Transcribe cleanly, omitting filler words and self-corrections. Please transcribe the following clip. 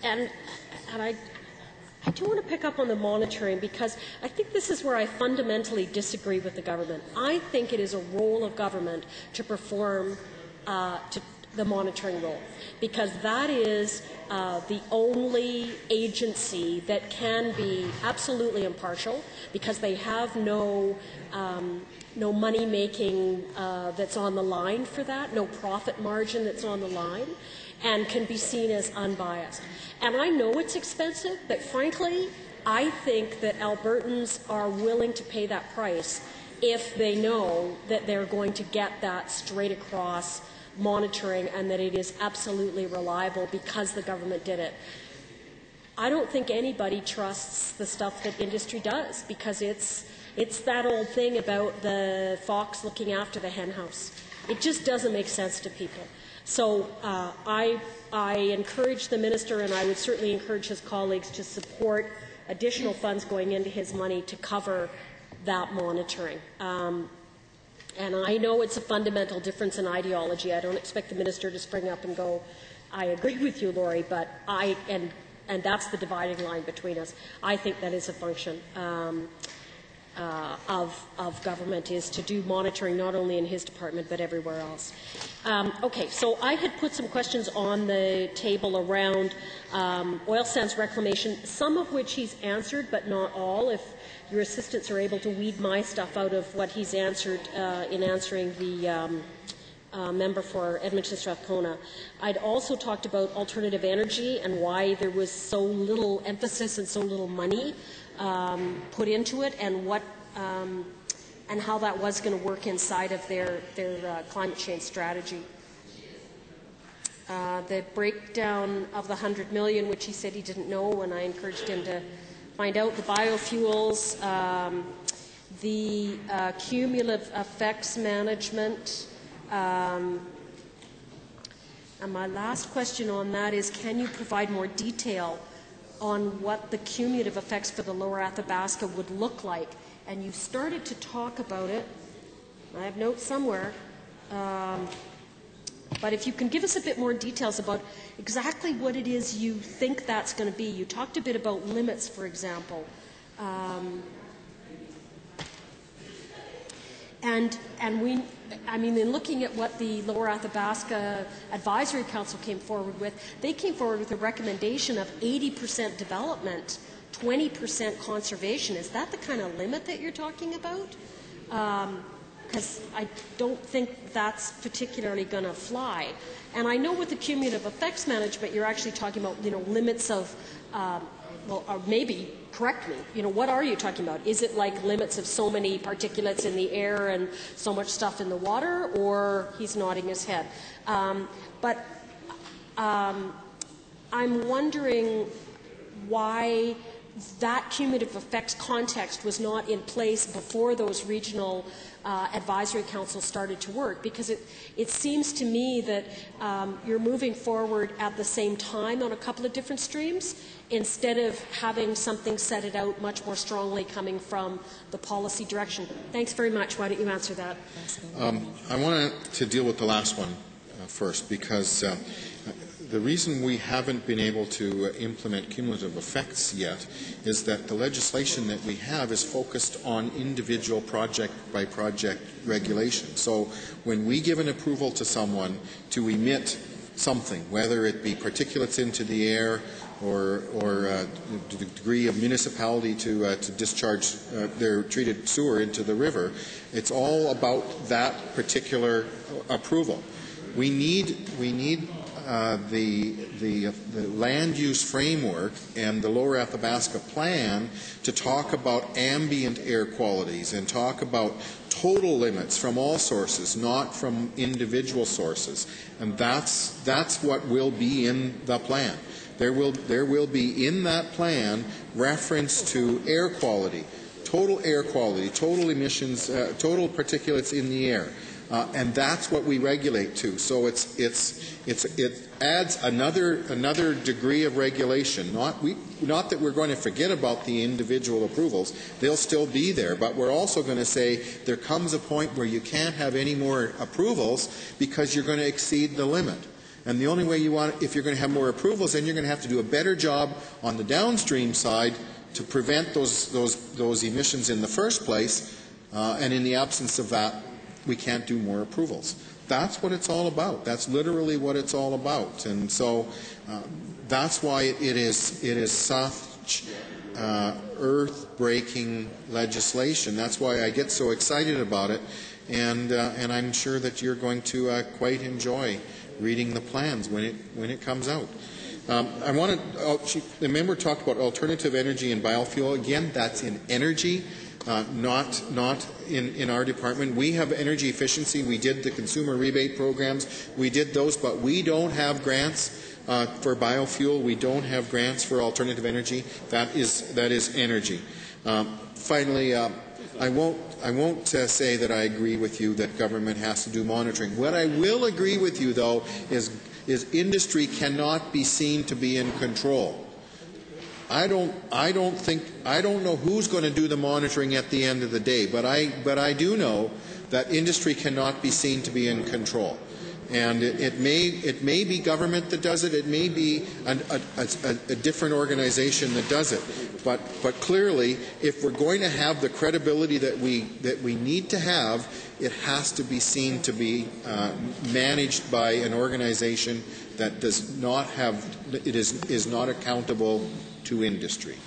and I do want to pick up on the monitoring, because I think this is where I fundamentally disagree with the government. I think it is a role of government to perform the monitoring role, because that is the only agency that can be absolutely impartial, because they have no money making that's on the line for that, no profit margin that's on the line, and can be seen as unbiased. And I know it's expensive, but frankly, I think that Albertans are willing to pay that price if they know that they're going to get that straight across monitoring and that it is absolutely reliable because the government did it. I don't think anybody trusts the stuff that industry does, because it's that old thing about the fox looking after the hen house. It just doesn't make sense to people. So I encourage the minister, and I would certainly encourage his colleagues to support additional funds going into his money to cover that monitoring. And I know it's a fundamental difference in ideology. I don't expect the minister to spring up and go, I agree with you, Laurie, but and that's the dividing line between us. I think that is a function of government, is to do monitoring not only in his department but everywhere else. Okay, so I had put some questions on the table around oil sands reclamation, some of which he's answered, but not all. If your assistants are able to weed my stuff out of what he's answered in answering the member for Edmonton Strathcona. I'd also talked about alternative energy and why there was so little emphasis and so little money put into it, and what and how that was going to work inside of their climate change strategy. The breakdown of the $100 million, which he said he didn't know, and I encouraged him to find out. The biofuels, the cumulative effects management. And my last question on that is, can you provide more detail on what the cumulative effects for the Lower Athabasca would look like? And you started to talk about it. I have notes somewhere. But if you can give us a bit more details about exactly what it is you think that's going to be. You talked a bit about limits, for example. In looking at what the Lower Athabasca Advisory Council came forward with, they came forward with a recommendation of 80% development, 20% conservation. Is that the kind of limit that you're talking about? Because I don't think that's particularly going to fly. And I know with the cumulative effects management, you're actually talking about, limits of, or maybe correct me, what are you talking about? Is it like limits of so many particulates in the air and so much stuff in the water? Or he's nodding his head. But I'm wondering why that cumulative effects context was not in place before those regional advisory councils started to work, because it seems to me that you're moving forward at the same time on a couple of different streams, instead of having something set it out much more strongly coming from the policy direction. Thanks very much. Why don't you answer that? I want to deal with the last one first, because the reason we haven't been able to implement cumulative effects yet is that the legislation that we have is focused on individual project-by-project regulation. So when we give an approval to someone to emit something, whether it be particulates into the air or the degree of municipality to discharge their treated sewer into the river, it's all about that particular approval. We need the land use framework and the Lower Athabasca plan to talk about ambient air qualities and talk about total limits from all sources, not from individual sources. And that's what will be in the plan. There will be in that plan reference to air quality, total emissions, total particulates in the air. And that's what we regulate to. So it adds another degree of regulation. Not that we're going to forget about the individual approvals; they'll still be there. But we're also going to say there comes a point where you can't have any more approvals because you're going to exceed the limit. And the only way you want, if you're going to have more approvals, then you're going to have to do a better job on the downstream side to prevent those emissions in the first place. And in the absence of that, we can't do more approvals. That's what it's all about. That's literally what it's all about. And so that's why it is such earth-breaking legislation. That's why I get so excited about it. And I'm sure that you're going to quite enjoy reading the plans when it comes out. I want to. The member talked about alternative energy and biofuel. Again, that's in energy, not in our department. We have energy efficiency. We did the consumer rebate programs. We did those, but we don't have grants for biofuel. We don't have grants for alternative energy. That is energy. Finally. I won't say that I agree with you that government has to do monitoring. What I will agree with you, though, is industry cannot be seen to be in control. I don't know who's going to do the monitoring at the end of the day, but I do know that industry cannot be seen to be in control. And it may be government that does it. It may be a different organization that does it. But clearly, if we're going to have the credibility that we need to have, it has to be seen to be managed by an organization that does not have is not accountable to industry.